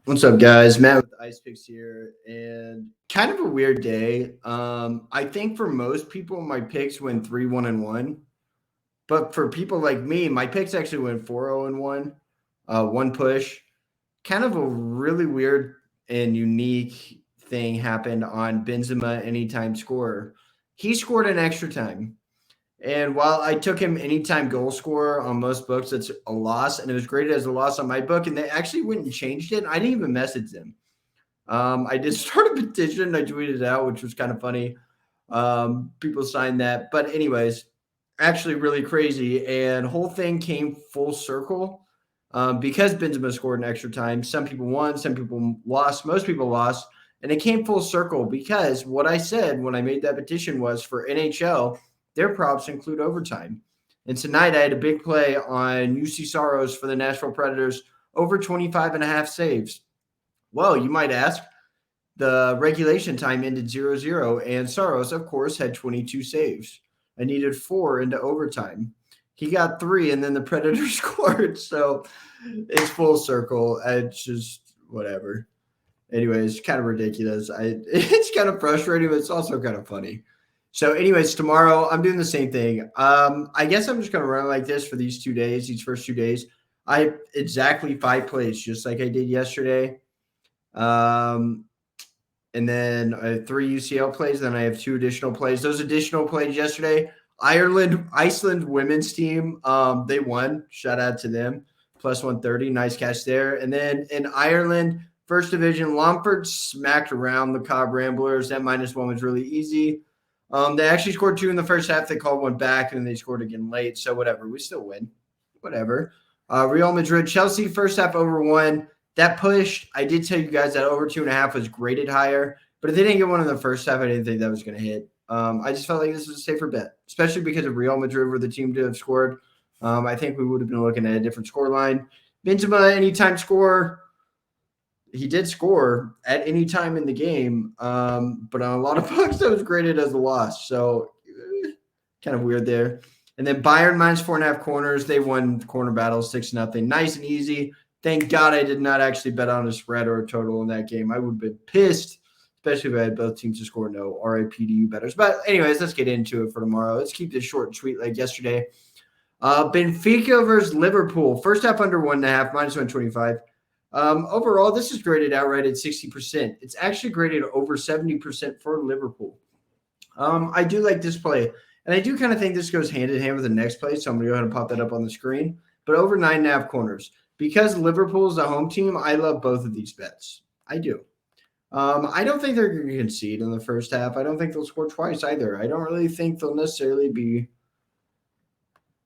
What's up, guys? Matt with Ice Picks here, and kind of a weird day. I think for most people, my picks went 3-1-1, but for people like me, my picks actually went 4-0-1, one push. Kind of a really weird and unique thing happened on Benzema anytime scorer. He scored an extra time. And while I took him anytime goal scorer on most books, it's a loss, and it was graded as a loss on my book. And they actually went and changed it. I didn't even message them. I did start a petition. I tweeted it out, which was kind of funny. People signed that, but anyways, actually really crazy. And whole thing came full circle because Benzema scored an extra time. Some people won, some people lost, most people lost, and it came full circle because what I said when I made that petition was for NHL their props include overtime. And tonight I had a big play on UC Soros for the Nashville Predators over 25 and a half saves. Well, you might ask, the regulation time ended 0-0, and Soros, of course, had 22 saves. I needed 4 into overtime. He got 3, and then the Predators scored. So it's full circle. It's just whatever. Anyways, kind of ridiculous. It's kind of frustrating, but it's also kind of funny. So, anyways, tomorrow I'm doing the same thing. I guess I'm just going to run like this for these 2 days, these first 2 days. I have exactly 5 plays, just like I did yesterday. And then I have 3 UCL plays. Then I have 2 additional plays. Those additional plays yesterday, Iceland women's team, they won. Shout out to them. Plus 130. Nice catch there. And then in Ireland, first division, Longford smacked around the Cobb Ramblers. That -1 was really easy. They actually scored 2 in the first half. They called 1 back, and then they scored again late. So whatever, we still win. Whatever. Real Madrid, Chelsea, first half over 1. That pushed. I did tell you guys that over 2.5 was graded higher, but if they didn't get one in the first half, I didn't think that was going to hit. I just felt like this was a safer bet, especially because of Real Madrid were the team to have scored. I think we would have been looking at a different score line. Benzema, anytime score. He did score at any time in the game, but on a lot of books that was graded as a loss. So kind of weird there. And then Bayern -4.5 corners. They won corner battles 6-0. Nice and easy. Thank God I did not actually bet on a spread or a total in that game. I would have been pissed, especially if I had both teams to score no. RIP to you bettors. But anyways, let's get into it for tomorrow. Let's keep this short and sweet like yesterday. Benfica versus Liverpool. First half under 1.5, -125. Overall, this is graded outright at 60%. It's actually graded over 70% for Liverpool. I do like this play, and I do kind of think this goes hand in hand with the next play, so I'm going to go ahead and pop that up on the screen. But over 9.5 corners. Because Liverpool is the home team, I love both of these bets. I do. I don't think they're going to concede in the first half. I don't think they'll score twice either. I don't really think they'll necessarily be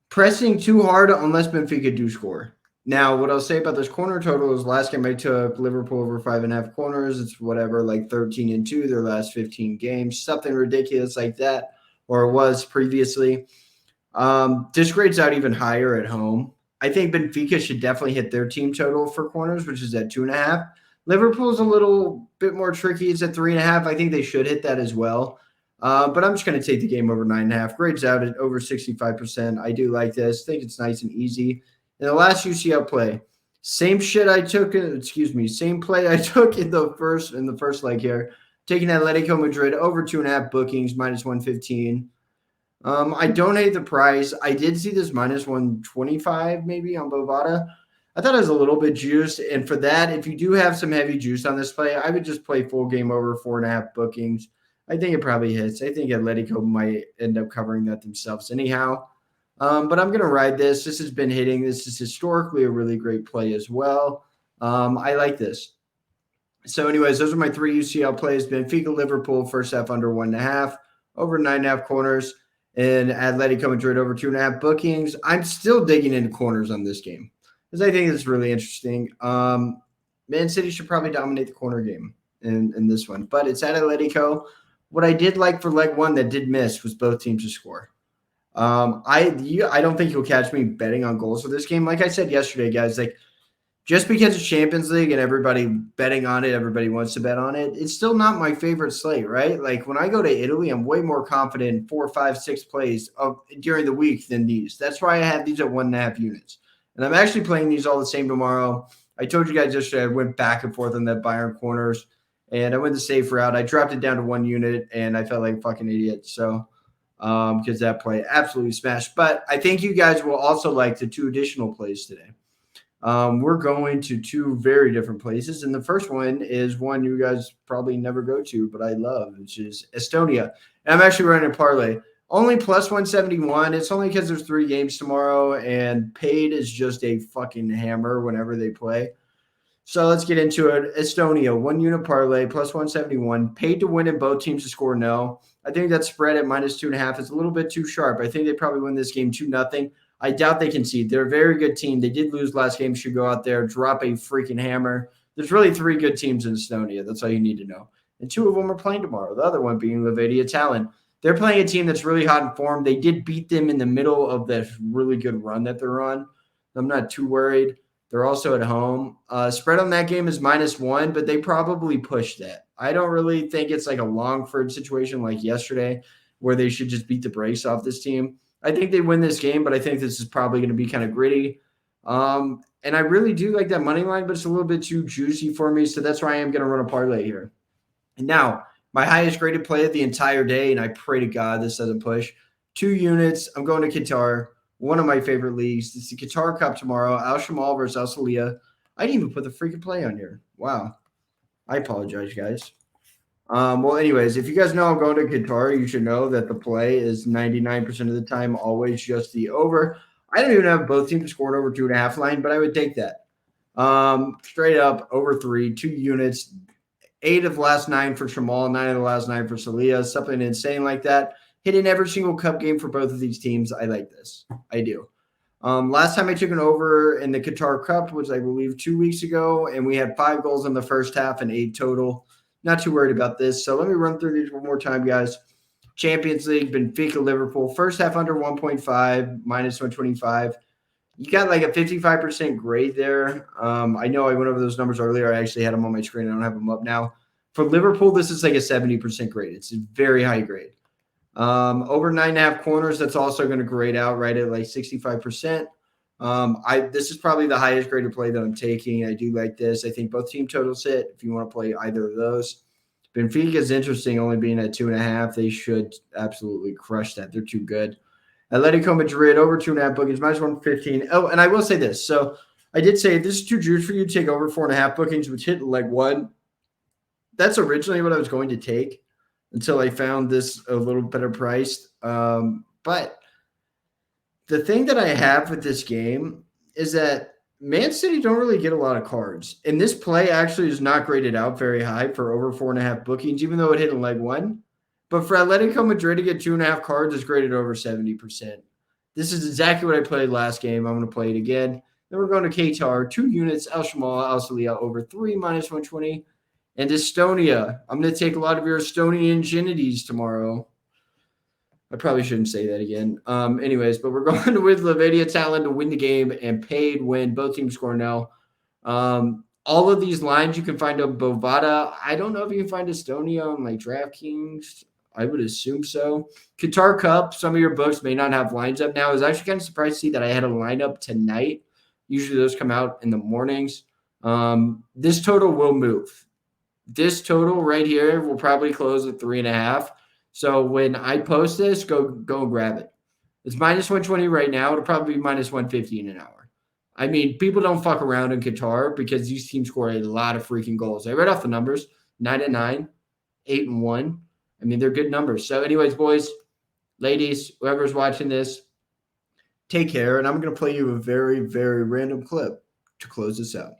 pressing too hard unless Benfica do score. Now, what I'll say about this corner total is last game I took Liverpool over 5.5 corners. It's whatever, like 13-2 their last 15 games, something ridiculous like that, or it was previously. This grades out even higher at home. I think Benfica should definitely hit their team total for corners, which is at 2.5. Liverpool's a little bit more tricky. It's at 3.5. I think they should hit that as well. But I'm just going to take the game over 9.5. Grades out at over 65%. I do like this. I think it's nice and easy. In the last UCL play, same play I took in the first leg here, taking Atletico Madrid over 2.5 bookings, -115. I don't hate the price. I did see this -125 maybe on Bovada. I thought it was a little bit juiced, and for that, if you do have some heavy juice on this play, I would just play full game over 4.5 bookings. I think it probably hits. I think Atletico might end up covering that themselves anyhow. But I'm going to ride this. This has been hitting. This is historically a really great play as well. I like this. So anyways, those are my 3 UCL plays. Benfica, Liverpool, first half under 1.5, over 9.5 corners, and Atletico Madrid over 2.5 bookings. I'm still digging into corners on this game because I think it's really interesting. Man City should probably dominate the corner game in this one, but it's at Atletico. What I did like for leg 1 that did miss was both teams to score. I don't think you'll catch me betting on goals for this game. Like I said yesterday, guys, like just because it's Champions League and everybody betting on it, everybody wants to bet on it, it's still not my favorite slate, right? Like when I go to Italy, I'm way more confident in 4, 5, 6 plays during the week than these. That's why I have these at 1.5 units. And I'm actually playing these all the same tomorrow. I told you guys yesterday I went back and forth on that Bayern corners, and I went the safe route. I dropped it down to 1 unit, and I felt like a fucking idiot. So, because that play absolutely smashed. But I think you guys will also like the 2 additional plays today. We're going to 2 very different places, and the first one is one you guys probably never go to, but I love, which is Estonia. And I'm actually running a parlay. Only plus 171. It's only because there's 3 games tomorrow, and paid is just a fucking hammer whenever they play. So let's get into it. Estonia, 1 unit parlay, plus 171. Paid to win in both teams to score no. I think that spread at minus 2.5 is a little bit too sharp. I think they probably win this game 2-0. I doubt they concede. They're a very good team. They did lose last game. Should go out there, drop a freaking hammer. There's really 3 good teams in Estonia. That's all you need to know. And 2 of them are playing tomorrow. The other one being Levadia Tallinn. They're playing a team that's really hot in form. They did beat them in the middle of this really good run that they're on. I'm not too worried. They're also at home. Spread on that game is -1, but they probably push that. I don't really think it's like a Longford situation like yesterday where they should just beat the brakes off this team. I think they win this game, but I think this is probably going to be kind of gritty. And I really do like that money line, but it's a little bit too juicy for me. So that's why I am going to run a parlay here. And now, my highest graded play of the entire day, and I pray to God this doesn't push, 2 units. I'm going to Qatar, one of my favorite leagues. It's the Qatar Cup tomorrow, Al Shamal versus Al Salia. I didn't even put the freaking play on here. Wow. I apologize, guys. Well, anyways, if you guys know I'm going to Qatar, you should know that the play is 99% of the time always just the over. I don't even have both teams scored over 2.5 line, but I would take that. Straight up over 3, 2 units, 8 of the last 9 for Shamal, 9 of the last 9 for Salia, something insane like that. Hitting every single cup game for both of these teams. I like this. I do. Last time I took an over in the Qatar Cup was, I believe, 2 weeks ago, and we had 5 goals in the first half and 8 total. Not too worried about this. So let me run through these one more time, guys. Champions League, Benfica, Liverpool. First half under 1.5, minus 125. You got like a 55% grade there. I know I went over those numbers earlier. I actually had them on my screen. I don't have them up now. For Liverpool, this is like a 70% grade. It's a very high grade. Over 9.5 corners, that's also going to grade out right at like 65%. This is probably the highest graded play that I'm taking. I do like this. I think both team totals hit if you want to play either of those. Benfica is interesting, only being at 2.5. They should absolutely crush that. They're too good. Atletico Madrid over 2.5 bookings, minus 115. Oh, and I will say this. So I did say this is too juice for you to take over 4.5 bookings, which hit leg 1. That's originally what I was going to take until I found this a little better priced. But the thing that I have with this game is that Man City don't really get a lot of cards. And this play actually is not graded out very high for over 4.5 bookings, even though it hit in leg 1. But for Atletico Madrid to get 2.5 cards is graded over 70%. This is exactly what I played last game. I'm going to play it again. Then we're going to Qatar, 2 units, Al Shamal, Al Salia over 3, minus 120. And Estonia. I'm going to take a lot of your Estonian ginities tomorrow. I probably shouldn't say that again. Anyways, but we're going with Levadia Tallinn to win the game and paid win. Both teams score now. All of these lines you can find on Bovada. I don't know if you can find Estonia on like DraftKings. I would assume so. Qatar Cup, some of your books may not have lines up now. I was actually kind of surprised to see that I had a lineup tonight. Usually those come out in the mornings. This total will move. This total right here will probably close at 3.5. So when I post this, go grab it. It's minus 120 right now. It'll probably be minus 150 in an hour. I mean, people don't fuck around in Qatar because these teams score a lot of freaking goals. I read off the numbers, 9-9, 8-1. I mean, they're good numbers. So anyways, boys, ladies, whoever's watching this, take care. And I'm going to play you a very, very random clip to close this out.